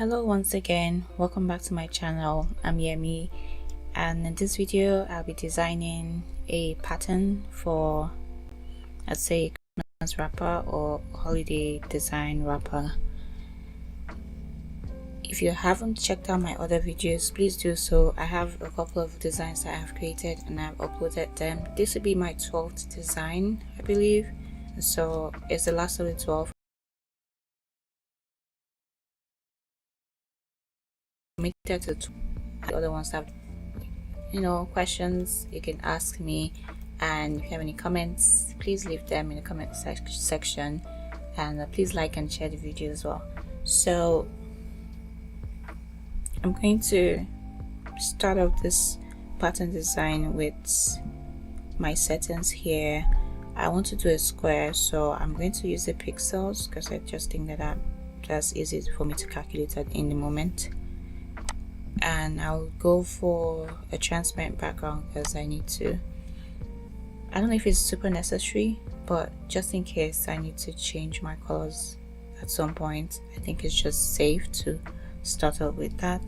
Hello once again, welcome back to my channel. I'm Yemi, and in this video I'll be designing a pattern for, I'd say, Christmas wrapper or holiday design wrapper. If you haven't checked out my other videos, please do so. I have a couple of designs that I have created and I've uploaded them. This will be my 12th design, I believe, so it's the last of the 12. To the other ones have questions, you can ask me, and if you have any comments, please leave them in the comment section, and please like and share the video as well. So I'm going to start off this pattern design with my settings here. I want to do a square, so I'm going to use the pixels because I just think that that's easy for me to calculate it in the moment. And I'll go for a transparent background because I need to, I don't know if it's super necessary, but just in case I need to change my colors at some point, I think it's just safe to start off with that.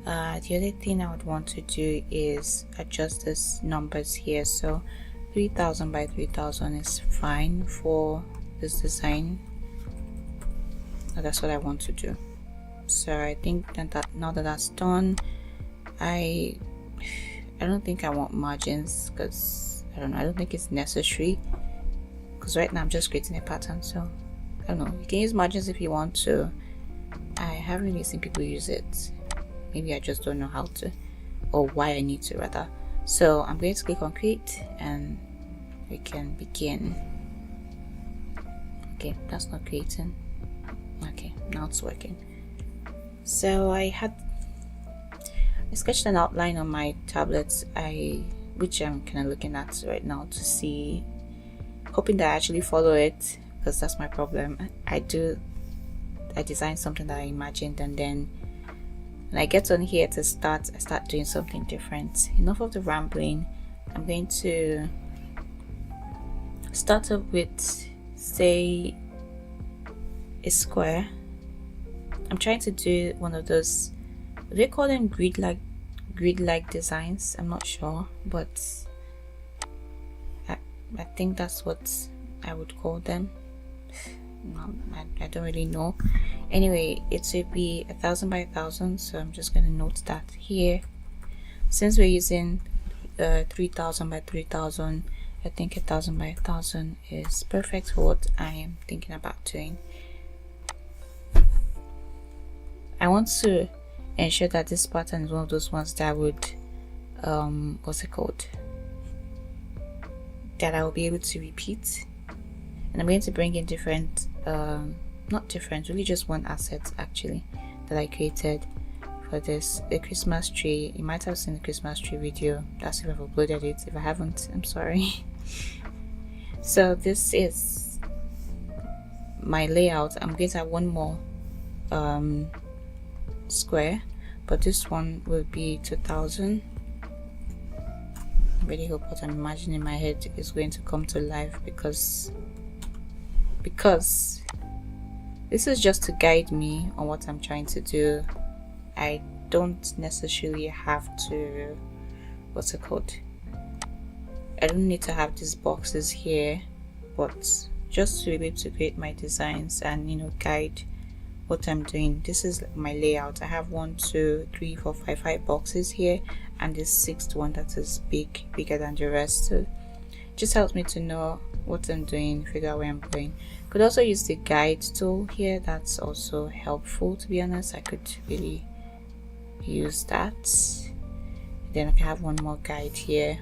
The other thing I would want to do is adjust these numbers here. So 3000 by 3000 is fine for this design. That's what I want to do. So I think that now that that's done, I don't think I want margins because I don't think it's necessary, because right now I'm just creating a pattern. So I don't know, you can use margins if you want to. I haven't really seen people use it. Maybe I just don't know how to, or why I need to rather. So I'm going to click on create and we can begin. Okay, that's not creating. Okay, now it's working. So I sketched an outline on my tablets, which I'm kind of looking at right now to see, hoping that I actually follow it, because that's my problem. I design something that I imagined, and then when I get on here to start, I start doing something different. Enough of the rambling. I'm going to start up with, say, a square. I'm trying to do one of those, do they call them grid-like designs? I'm not sure, but I think that's what I would call them. No, I don't really know. Anyway, it should be 1000 by 1000, so I'm just going to note that here. Since we're using 3000 by 3000, I think 1000 by 1000 is perfect for what I am thinking about doing. I want to ensure that this pattern is one of those ones that would, what's it called? That I will be able to repeat. And I'm going to bring in different, not different, really just one asset actually that I created for this, the Christmas tree. You might have seen the Christmas tree video. That's if I've uploaded it. If I haven't, I'm sorry. So this is my layout. I'm going to have one more square, but this one will be 2000. I really hope what I'm imagining in my head is going to come to life, because this is just to guide me on what I'm trying to do. I don't necessarily have to, what's it called, I don't need to have these boxes here, but just to be able to create my designs and guide what I'm doing. This is my layout. I have 1 2 3 4 5 boxes here, and this sixth one that is bigger than the rest, so it just helps me to know what I'm doing, figure out where I'm going. Could also use the guide tool here. That's also helpful, to be honest. I could really use that. Then I can have one more guide here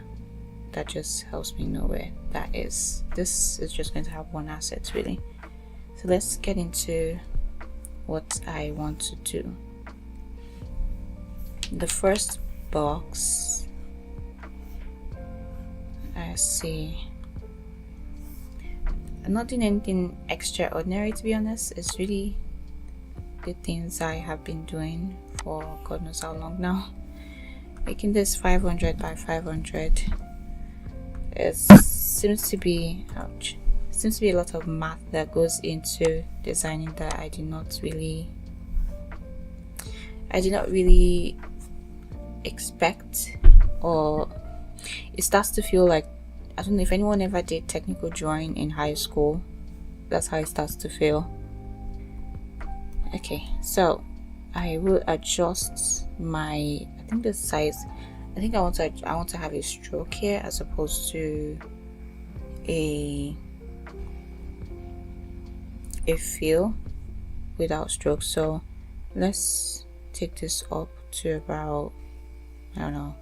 that just helps me know where that is. This is just going to have one asset really. So let's get into what I want to do. The first box, I see, I'm not doing anything extraordinary, to be honest. It's really the things I have been doing for God knows how long now. Making this 500 by 500, it seems to be a lot of math that goes into designing that I did not really I did not really expect, or it starts to feel like, I don't know if anyone ever did technical drawing in high school. That's how it starts to feel. Okay, so I will adjust my, I think the size, I think I want to have a stroke here as opposed to a fill without stroke. So let's take this up to about, I don't know,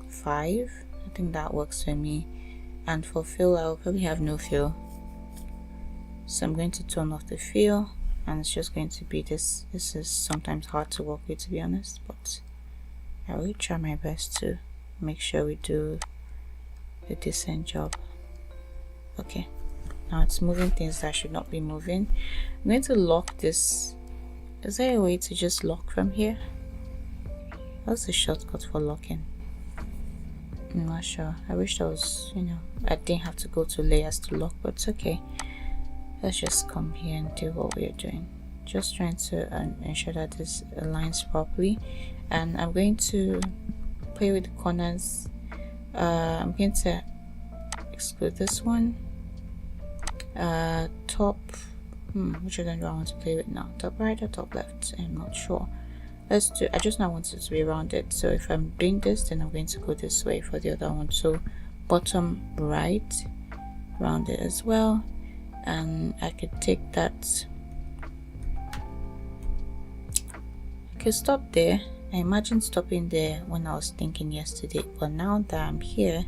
5. I think that works for me. And for fill, I'll probably have no fill, so I'm going to turn off the fill, and it's just going to be this. This is sometimes hard to work with, to be honest, but I will try my best to make sure we do a decent job. Okay, now it's moving things that should not be moving. I'm going to lock this. Is there a way to just lock from here? What's the shortcut for locking? I'm not sure. I wish there was, I didn't have to go to layers to lock, but it's okay. Let's just come here and do what we're doing. Just trying to ensure that this aligns properly. And I'm going to play with the corners. I'm going to exclude this one. Top, which one do I want to play with now? Top right or top left? I'm not sure. Let's do, I just now want it to be rounded, so if I'm doing this, then I'm going to go this way for the other one. So bottom right, round it as well, and I could take that, I could stop there. I imagined stopping there when I was thinking yesterday, but now that I'm here,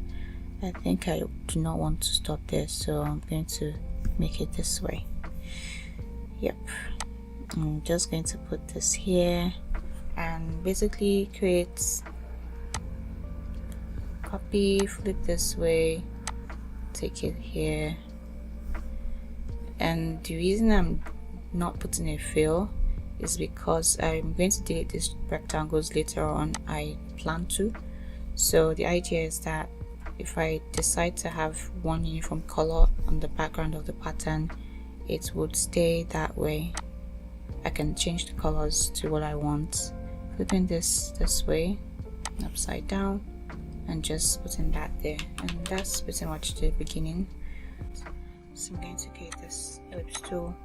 I think I do not want to stop there, so I'm going to make it this way. Yep, I'm just going to put this here and basically create, copy, flip this way, take it here. And the reason I'm not putting a fill is because I'm going to delete these rectangles later on. I plan to. So the idea is that if I decide to have one uniform color on the background of the pattern, it would stay that way. I can change the colors to what I want, flipping this way, upside down, and just putting that there. And that's pretty much the beginning. So I'm going to create this ellipse tool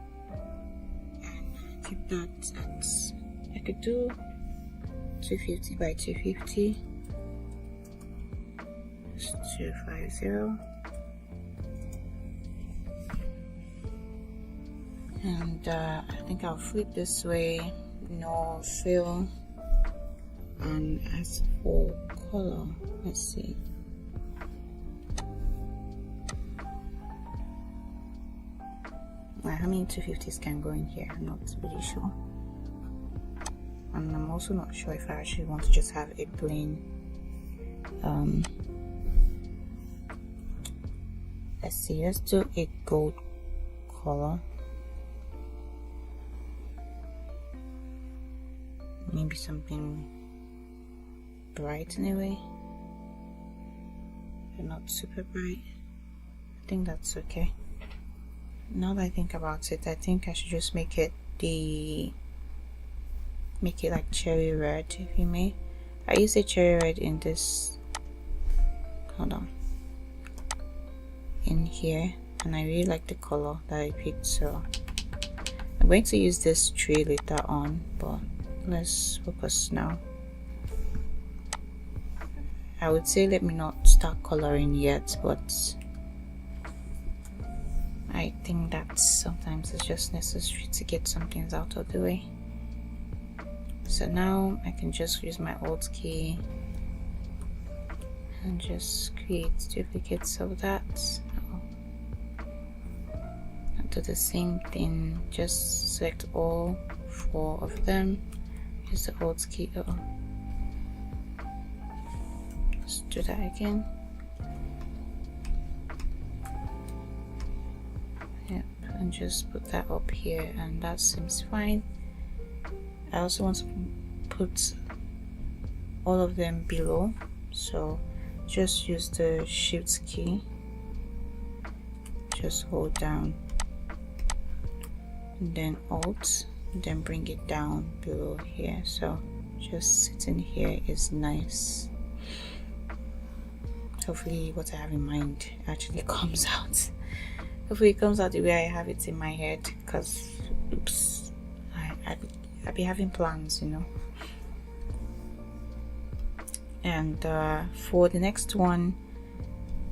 and keep that at, I could do 250 by 250, 250, and I think I'll flip this way, no fill. And as for color, let's see, how many 250s can go in here? I'm not really sure, and I'm also not sure if I actually want to just have a plain let's see, let's do a gold color, maybe something bright in a way, but not super bright. I think that's okay. Now that I think about it, I think I should just make it like cherry red, if you may. I use a cherry red in this, hold on, in here, and I really like the color that I picked, so I'm going to use this tree later on, but let's focus now. I would say let me not start coloring yet, but I think that sometimes it's just necessary to get some things out of the way. So now I can just use my Alt key and just create duplicates of that. And do the same thing, just select all 4 of them, use the Alt key. Let's do that again. Yep, and just put that up here, and that seems fine. I also want to put all of them below, so just use the Shift key, just hold down, and then Alt, and then bring it down below here. So just sitting here is nice. Hopefully what I have in mind actually comes out. Hopefully it comes out the way I have it in my head, because oops, I be having plans, you know. And for the next one,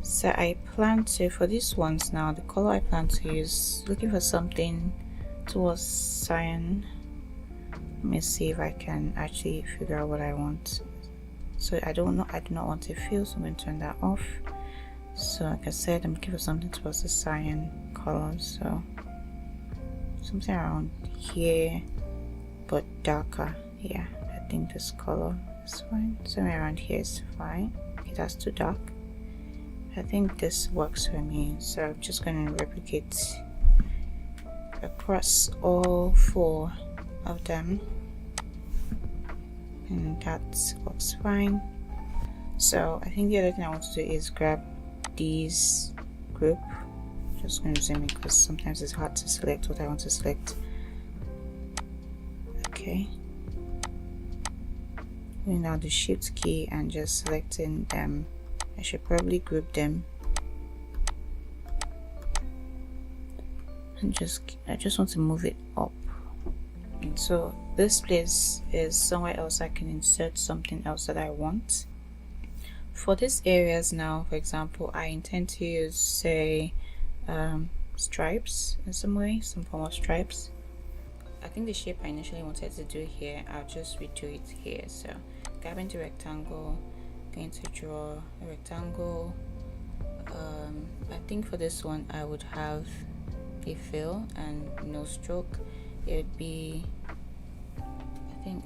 so I plan to, for these ones now, the color I plan to use, looking for something towards cyan. Let me see if I can actually figure out what I want. So I do not want to fill, so I'm going to turn that off. So like I said, I'm looking for something towards the cyan color, so something around here but darker. Yeah, I think this color is fine. Somewhere around here is fine. Okay, that's too dark. I think this works for me, so I'm just going to replicate across all 4 of them, and that works fine. So I think the other thing I want to do is grab these group. Just going to zoom in because sometimes it's hard to select what I want to select. Okay, holding down the shift key and just selecting them. I should probably group them, and I just want to move it up. And so this place is somewhere else I can insert something else that I want. For these areas now, for example, I intend to use, say, stripes in some way, some form of stripes. I think the shape I initially wanted to do here, I'll just redo it here. So grabbing the rectangle, going to draw a rectangle. I think for this one I would have a fill and no stroke. It would be, I think,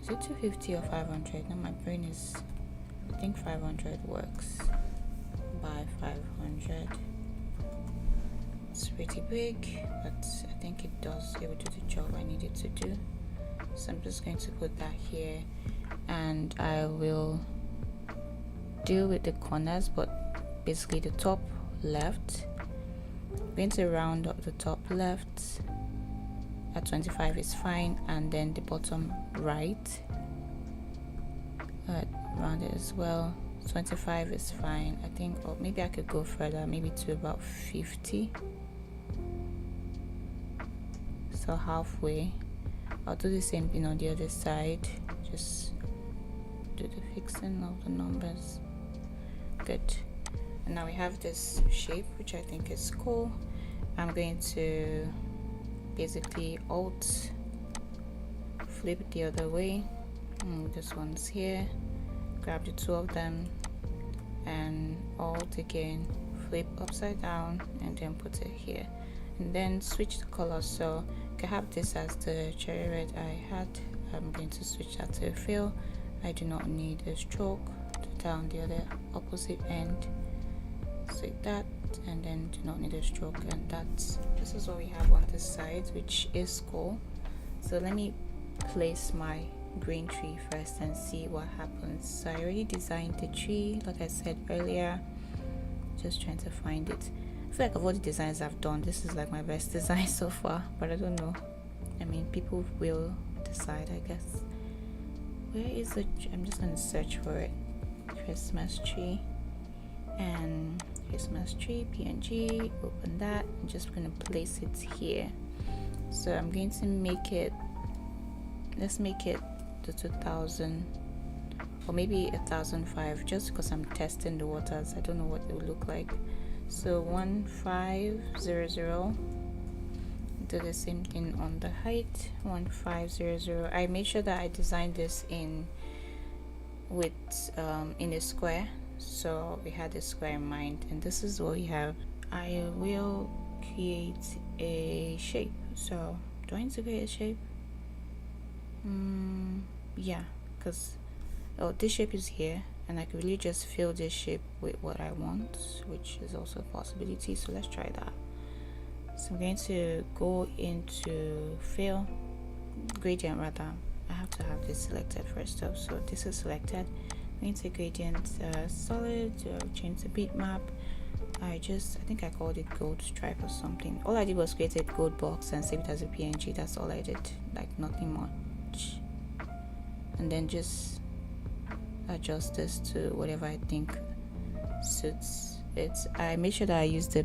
is it 250 or 500? Now my brain is, I think 500 works. By 500. It's pretty big, but I think it will do the job I need it to do. So I'm just going to put that here, and I will deal with the corners, but basically the top left. I'm going to round up the top left at 25 is fine, and then the bottom right, round it as well. 25 is fine, I think, or maybe I could go further, maybe to about 50. So halfway. I'll do the same thing on the other side, just do the fixing of the numbers. Good. And now we have this shape, which I think is cool. I'm going to basically alt flip it the other way. This one's here, grab the 2 of them and alt again, flip upside down, and then put it here, and then switch the color. So I can have this as the cherry red I had. I'm going to switch that to a fill. I do not need a stroke. Down the other opposite end, like that, and then do not need a stroke. And this is what we have on this side, which is cool. So let me place my green tree first and see what happens. So I already designed the tree, like I said earlier, just trying to find it. I feel like of all the designs I've done, this is like my best design so far, but I don't know, I mean, people will decide, I guess. Where is it? I'm just going to search for it. Christmas tree, and Christmas tree PNG, open that. I'm just going to place it here. So I'm going to make it, let's make it to 2000 or maybe 1005, just because I'm testing the waters. I don't know what it will look like. So 1500, do the same thing on the height. 1500. I made sure that I designed this in a square, so we had a square in mind, and this is what we have. I will create a shape. So do I need to create a shape? Yeah, because this shape is here, and I could really just fill this shape with what I want, which is also a possibility. So let's try that. So I'm going to go into fill, gradient rather. I have to have this selected first up, so this is selected. I'm going to gradient solid, change the bitmap. I think I called it gold stripe or something. All I did was create a gold box and save it as a PNG. That's all I did, like nothing much. and then just adjust this to whatever I think suits it. I made sure that I use a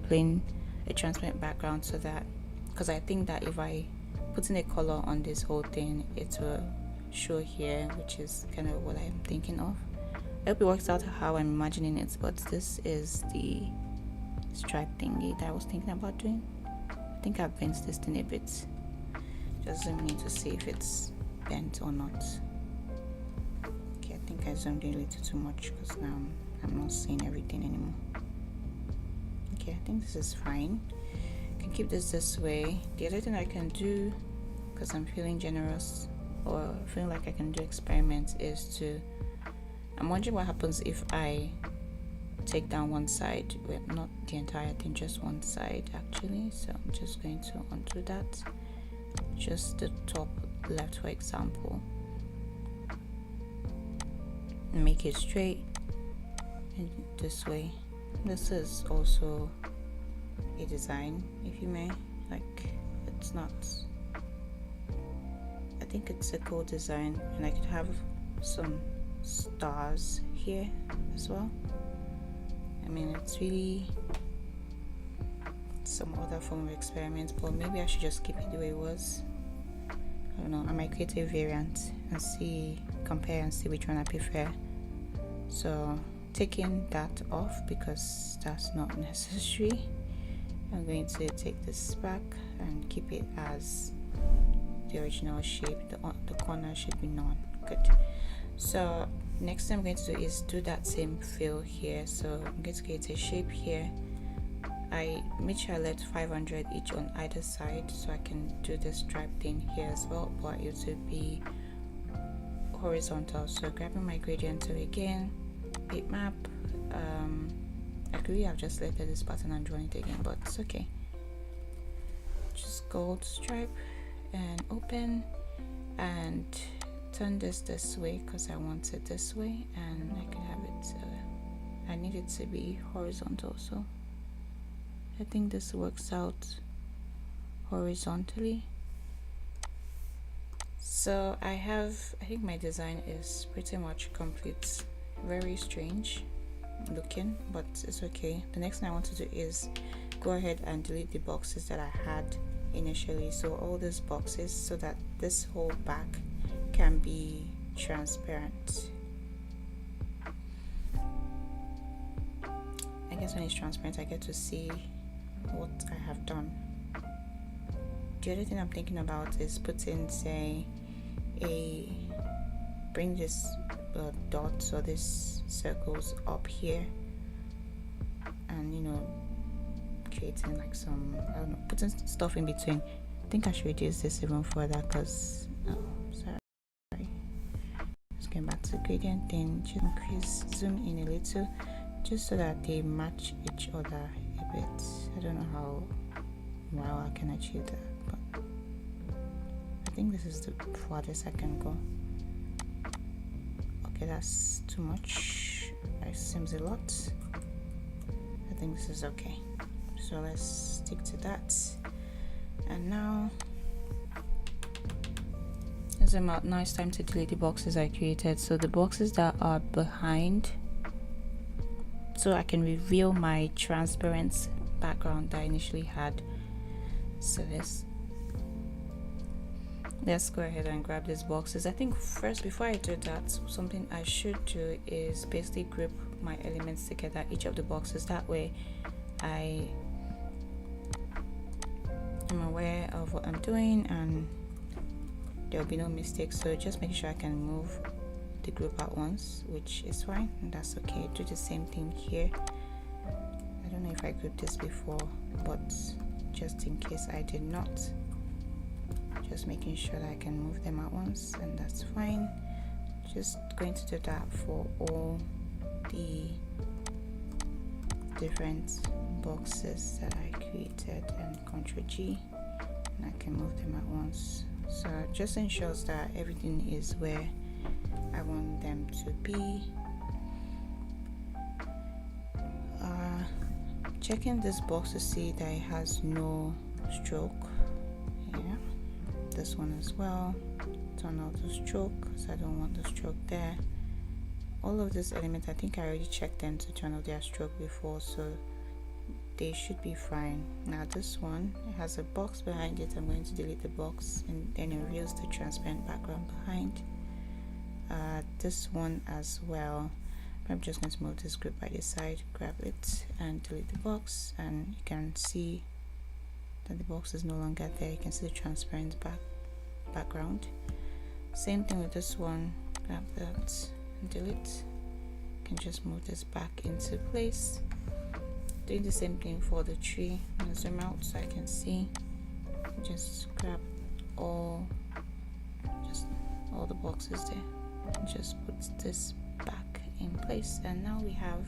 transparent background, so that, because I think that if I put in a color on this whole thing, it will show here, which is kind of what I'm thinking of. I hope it works out how I'm imagining it, but this is the stripe thingy that I was thinking about doing. I think I've bent this thing a bit. Just zoom in to see if it's bent or not. Okay, I think I zoomed in a little too much because now I'm not seeing everything anymore. Okay, I think this is fine. I can keep this way. The other thing I can do, because I'm feeling generous or feeling like I can do experiments, is to, I'm wondering what happens if I take down one side, well, not the entire thing, just one side actually. So I'm just going to undo that, just the top left, for example, and make it straight and this way. This is also a design, if you may, like, it's not, I think it's a cool design, and I could have some stars here as well. I mean, it's really some other form of experiment, but maybe I should just keep it the way it was. I don't know, I might create a variant and see, compare and see which one I prefer. So taking that off because that's not necessary, I'm going to take this back and keep it as the original shape. The corner should be none. Good. So next thing I'm going to do is do that same fill here. So I'm going to create a shape here. I made sure I left 500 each on either side, so I can do this stripe thing here as well, but it will be horizontal. So grabbing my gradient tool again, bitmap. I could have just selected this pattern and drawn it again, but it's okay. Just gold stripe and open, and turn this way because I want it this way, and I can have it, I need it to be horizontal, so I think this works out horizontally. So I think my design is pretty much complete. Very strange looking, but it's okay. The next thing I want to do is go ahead and delete the boxes that I had initially, so all these boxes, so that this whole back can be transparent. I guess when it's transparent, I get to see what I have done. The other thing I'm thinking about is putting, say, bring this dots or these circles up here, and, you know, creating like some, I don't know, putting stuff in between. I think I should reduce this even further because, sorry, just going back to the gradient thing, just increase, zoom in a little, just so that they match each other a bit. I don't know how well I can achieve that, but I think this is the farthest I can go. Okay, that's too much. It seems a lot. I think this is okay. So let's stick to that. And now now it's time to delete the boxes I created. So the boxes that are behind, so I can reveal my transparent background that I initially had. So let's go ahead and grab these boxes. I think first, before I do that, something I should do is basically group my elements together, each of the boxes. That way I am aware of what I'm doing and there will be no mistakes. So just make sure I can move the group at once, which is fine, and that's okay. Do the same thing here. I don't know if I grouped this before, but just in case I did not, just making sure that I can move them at once, and that's fine. Just going to do that for all the different boxes that I created, and Ctrl G, and I can move them at once. So just ensures that everything is where I want them to be. Checking this box to see that it has no stroke. Yeah, this one as well. turn out the stroke because I don't want the stroke there. All of these elements, I think I already checked them to turn off their stroke before, so they should be fine. Now this one, it has a box behind it. I'm going to delete the box, and then it reveals the transparent background behind. This one as well, I'm just going to move this group by the side, grab it and delete the box, and you can see that the box is no longer there. You can see the transparent background. Same thing with this one, grab that and delete. You can just move this back into place. Doing the same thing for the tree. I'm going to zoom out so I can see. Just grab all the boxes there and just put this back in place, and now we have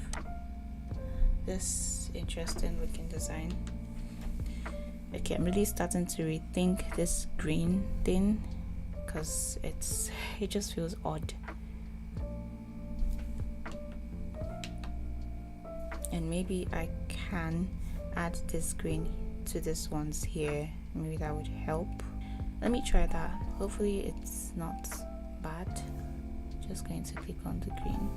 this interesting looking design. Okay, I'm really starting to rethink this green thing because it just feels odd, and maybe I can add this green to this ones here. Maybe that would help. Let me try that. Hopefully it's not bad. Just going to click on the green.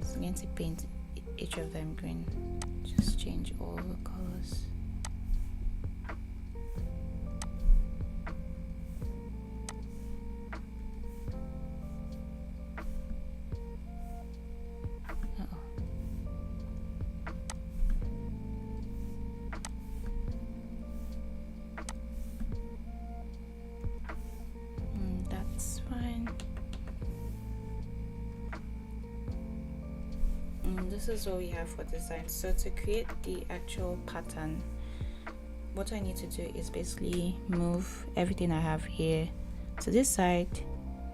So I'm going to paint each of them green. Just change all the colors. That's fine. This is what we have for design. So to create the actual pattern, what I need to do is basically move everything I have here to this side,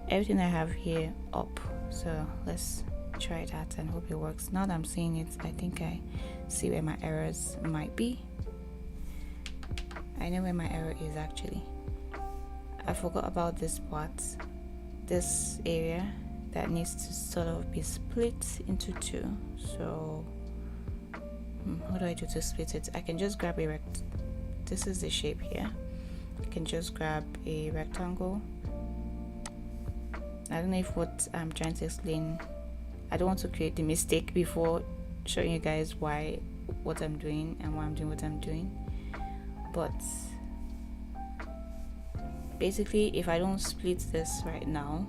everything I have here up. So let's try that and hope it works. Now that I'm seeing it, I think I see where my errors might be. I know where my error is actually. I forgot about this part, this area that needs to sort of be split into two. So what do I do to split it? I can just grab a this is the shape here. I can just grab a rectangle. I don't know if what I'm trying to explain, I don't want to create the mistake before showing you guys what I'm doing and why I'm doing what I'm doing. But basically, if I don't split this right now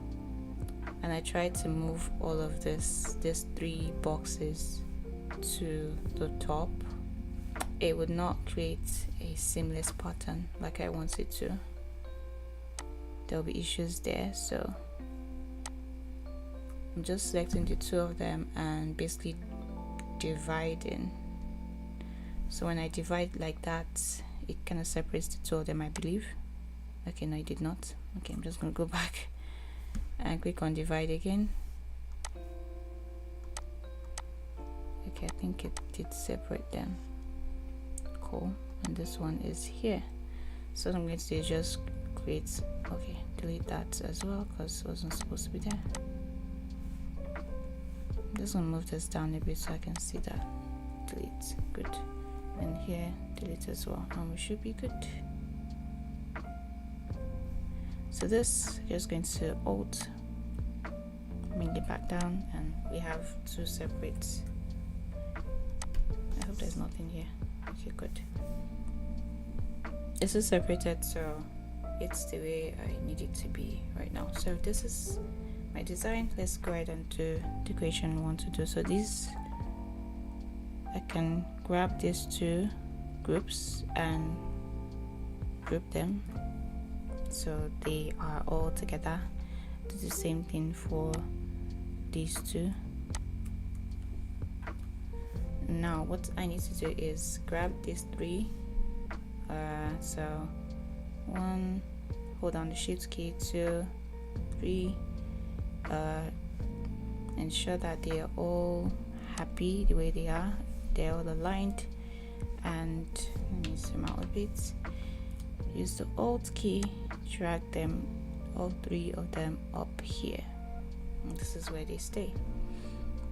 and I try to move all of these 3 boxes to the top, it would not create a seamless pattern like I want it to. There'll be issues there, so I'm just selecting the 2 of them and basically dividing. So when I divide like that, it kind of separates the 2 of them, I believe. Okay, no, it did not. Okay, I'm just gonna go back and click on divide again. Okay, I think it did separate them. Cool. And this one is here. So what I'm going to do is just create, okay, delete that as well because it wasn't supposed to be there. I'm just gonna move this down a bit so I can see that. Delete, good. And here, delete as well, and we should be good. So this, just going to Alt, bring it back down, and we have 2 separate. I hope there's nothing here. Okay, good. This is separated, so it's the way I need it to be right now. So this is my design. Let's go ahead and do the creation we want to do. So these, I can grab these 2 groups and group them so they are all together. Do the same thing for these 2. Now what I need to do is grab these 3. So 1, hold down the shift key, 2, 3, ensure that they are all happy the way they are, they're all aligned, and let me zoom out a bit. Use the Alt key, drag them, all 3 of them up here, and this is where they stay.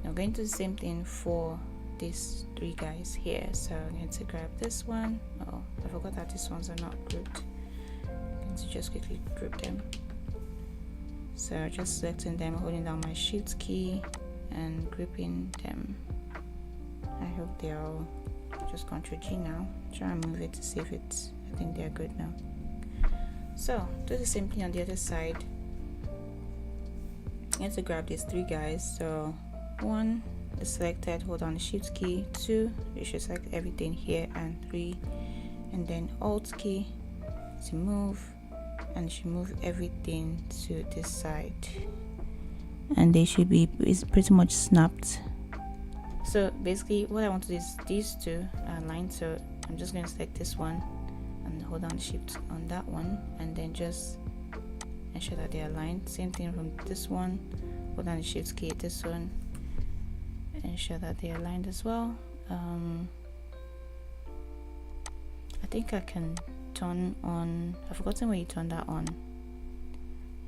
Now going to do the same thing for these three guys here. So I'm going to grab this one. Oh, I forgot that these ones are not grouped. I'm going to just quickly group them. So just selecting them, holding down my shift key and grouping them. I hope they're all just Ctrl G now. Try and move it to see if it's, I think they're good now. So do the same thing on the other side. I'm going to grab these three guys. So 1 is selected, hold on the shift key. 2, you should select everything here, and 3, and then alt key to move, and you should move everything to this side, and they should be, it's pretty much snapped. So basically what I want to do is these two are aligned, so I'm just going to select this one and hold down the shift on that one, and then just ensure that they're aligned. Same thing from this one, hold down the shift key, this one, ensure that they're aligned as well. I think I can turn on, I've forgotten where you turn that on,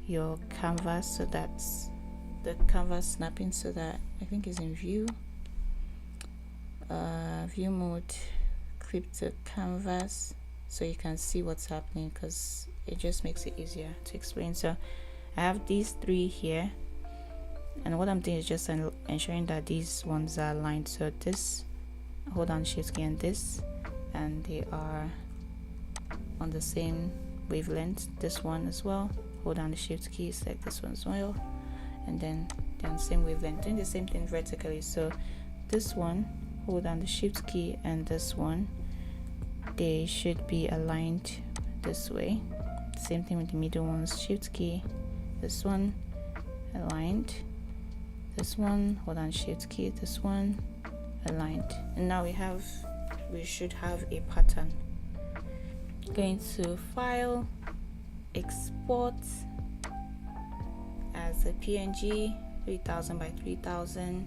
your canvas, so that's the canvas snapping, so that I think is in view, view mode, clip to canvas, so you can see what's happening, because it just makes it easier to explain. So I have these three here, and what I'm doing is just ensuring that these ones are aligned. So this, hold on shift key, and this, and they are on the same wavelength. This one as well, hold down the shift key, select this one as well, and then they're on the same wavelength. Doing the same thing vertically. So this one, hold down the shift key, and this one, they should be aligned this way. Same thing with the middle ones, shift key, this one aligned, this one, hold on shift key, this one aligned. And now we should have a pattern. Going to file, export as a PNG, 3000 by 3000,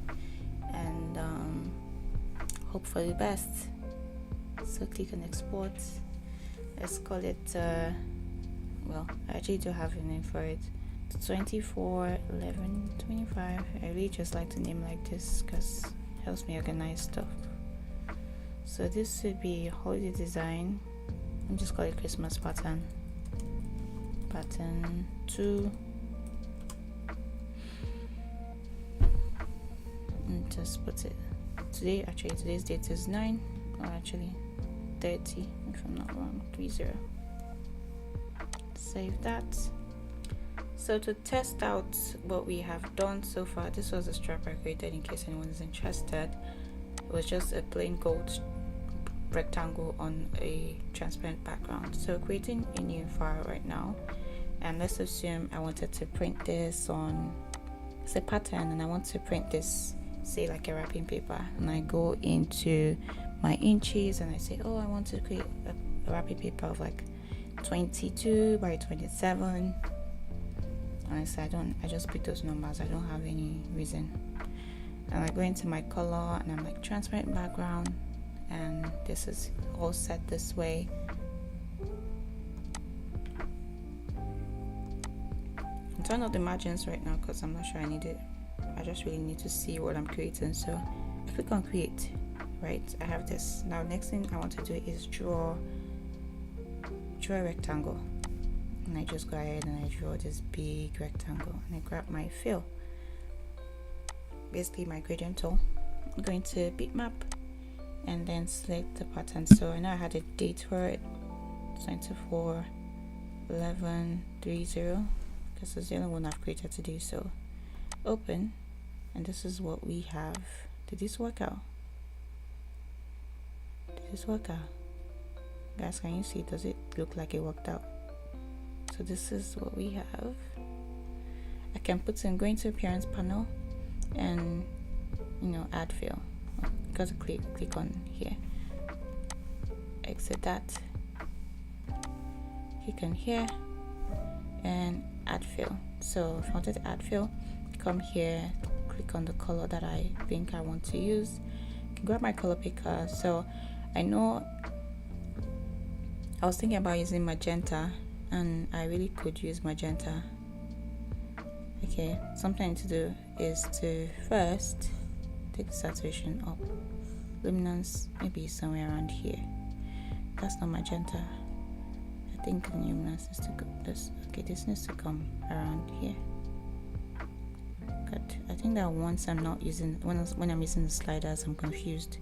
and hope for the best. So click on export. Let's call it well, I actually do have a name for it, 241125. I really just like to name like this because it helps me organize stuff. So this should be holiday design. I'm just call it Christmas pattern 2, and just put it today. Actually today's date is 9, or actually 30 if I'm not wrong, 30. Save that. So to test out what we have done so far, this was a strap I created in case anyone is interested. It was just a plain gold rectangle on a transparent background. So creating a new file right now, and let's assume I wanted to print this on, it's a pattern, and I want to print this, say like a wrapping paper, and I go into my inches and I say, oh, I want to create a wrapping paper of like 22 by 27. Honestly, I just pick those numbers, I don't have any reason. And I go into my color and I'm like transparent background, and this is all set this way. I'm turning off the margins right now because I'm not sure I need it. I just really need to see what I'm creating. So I click on create, right? I have this. Now next thing I want to do is draw a rectangle, and I just go ahead and I draw this big rectangle, and I grab my fill, basically my gradient tool. I'm going to bitmap and then select the pattern. So I know I had a date for it, 24/11/30, because it's the only one I've created to do. So open, and this is what we have. Did this work out? Guys, can you see? Does it look like it worked out? So this is what we have. I can put in, go into appearance panel and add fill. Because click on here, exit that, click on here and add fill. So if I wanted to add fill, come here, click on the color that I think I want to use. I can grab my color picker. So I know I was thinking about using magenta, and I really could use magenta. Okay, something to do is to first take the saturation up luminance maybe somewhere around here. That's not magenta. I think the luminance needs to go this. Okay, this needs to come around here. Good. I think that once I'm not using when I'm using the sliders, I'm confused.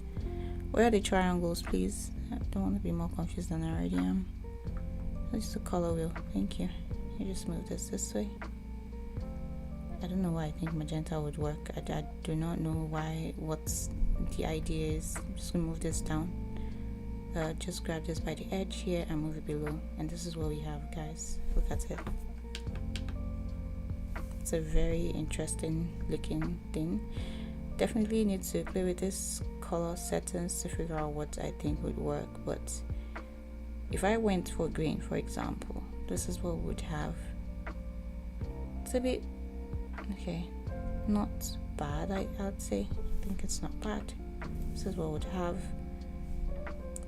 Where are the triangles, please? I don't want to be more confused than I already am. Let's use the color wheel. Thank you. You just move this way. I don't know why I think magenta would work. I do not know why. What's the idea is. I'm just gonna move this down. Just grab this by the edge here and move it below, and this is what we have, guys. Look at it. It's a very interesting looking thing. Definitely need to play with this color settings to figure out what I think would work. But if I went for green, for example, this is what would have. It's a bit okay, not bad. I'd say. I think it's not bad. This is what would have.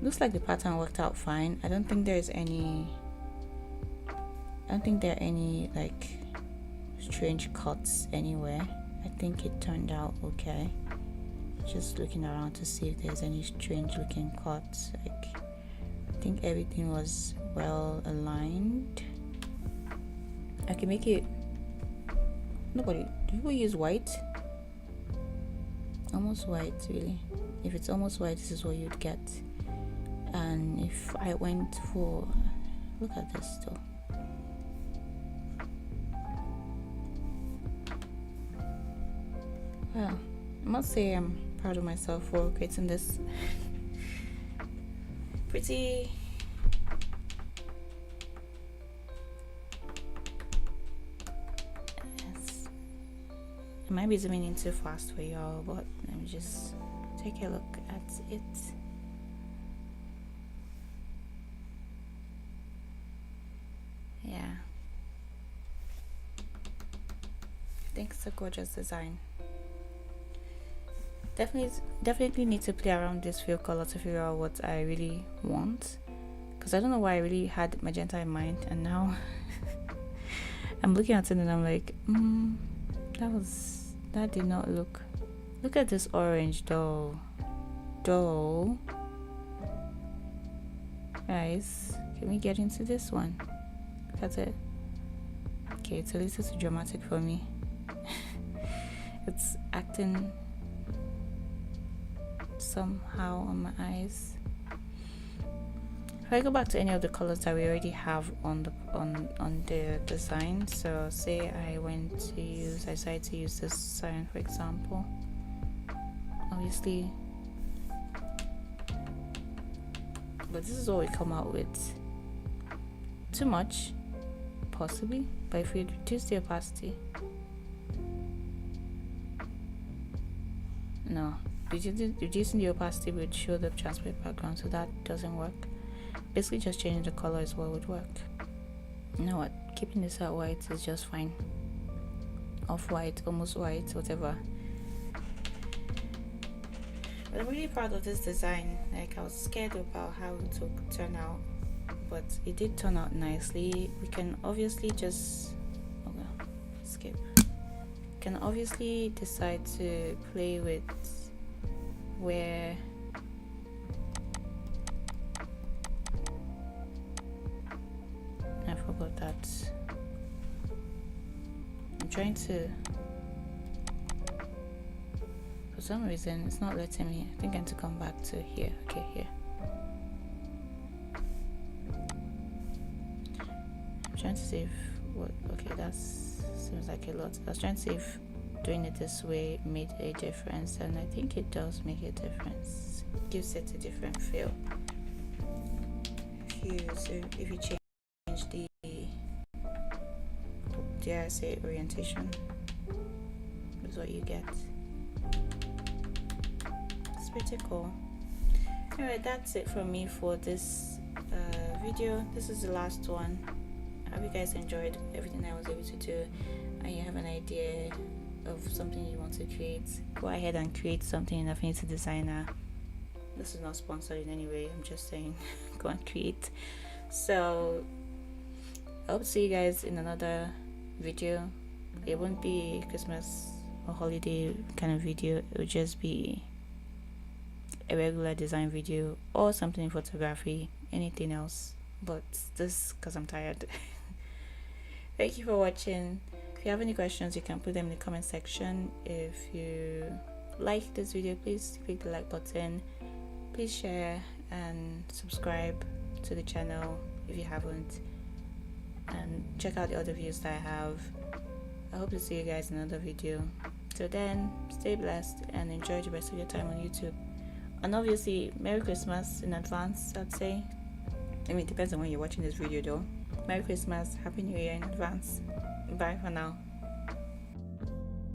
Looks like the pattern worked out fine. I don't think there are any like strange cuts anywhere. I think it turned out okay. Just looking around to see if there's any strange looking cuts. Like, I think everything was well aligned. I can make it. Do people use white? Almost white, really. If it's almost white, this is what you'd get. And if I went for, look at this though. Well, I must say I'm proud of myself for creating this pretty I might be zooming in too fast for y'all, but let me just take a look at it. Yeah, I think it's a gorgeous design. Definitely need to play around this fill color to figure out what I really want, because I don't know why I really had magenta in mind, and now I'm looking at it and I'm like, that did not look at this orange though. Guys, can we get into this one? Look at it. Okay, it's a little too dramatic for me. It's acting somehow on my eyes. If I go back to any of the colors that we already have on the design, so say I decided to use this cyan, for example. Obviously, but this is what we come out with. Too much, possibly, but if we reduce the opacity, no, reducing the opacity would show the transparent background, so that doesn't work. Basically, just changing the color is what would work. You know what? Keeping this at white is just fine. Off white, almost white, whatever. But I'm really proud of this design. Like, I was scared about how it would turn out, but it did turn out nicely. We can obviously just skip. Can obviously decide to play with where I forgot that. I'm trying to, for some reason it's not letting me. I think I need to come back to here. Okay, here. I'm trying to see if okay, that seems like a lot. I was trying to see if doing it this way made a difference, and I think it does make a difference. It gives it a different feel. If you change the, dare I say, orientation, is what you get. It's pretty cool. Alright, that's it from me for this video. This is the last one. I hope you guys enjoyed everything I was able to do, and you have an idea of something you want to create. Go ahead and create something in Affinity Designer. This is not sponsored in any way, I'm just saying go and create. So I hope to see you guys in another video. It won't be Christmas or holiday kind of video, it will just be a regular design video or something in photography, anything else, but this because I'm tired. Thank you for watching. If you have any questions, you can put them in the comment section. If you like this video, please click the like button, please share and subscribe to the channel if you haven't, and check out the other videos that I have. I hope to see you guys in another video. Till then, stay blessed and enjoy the rest of your time on YouTube. And obviously, Merry Christmas in advance, I'd say. I mean, it depends on when you're watching this video though. Merry Christmas, Happy New Year in advance. Bye for now.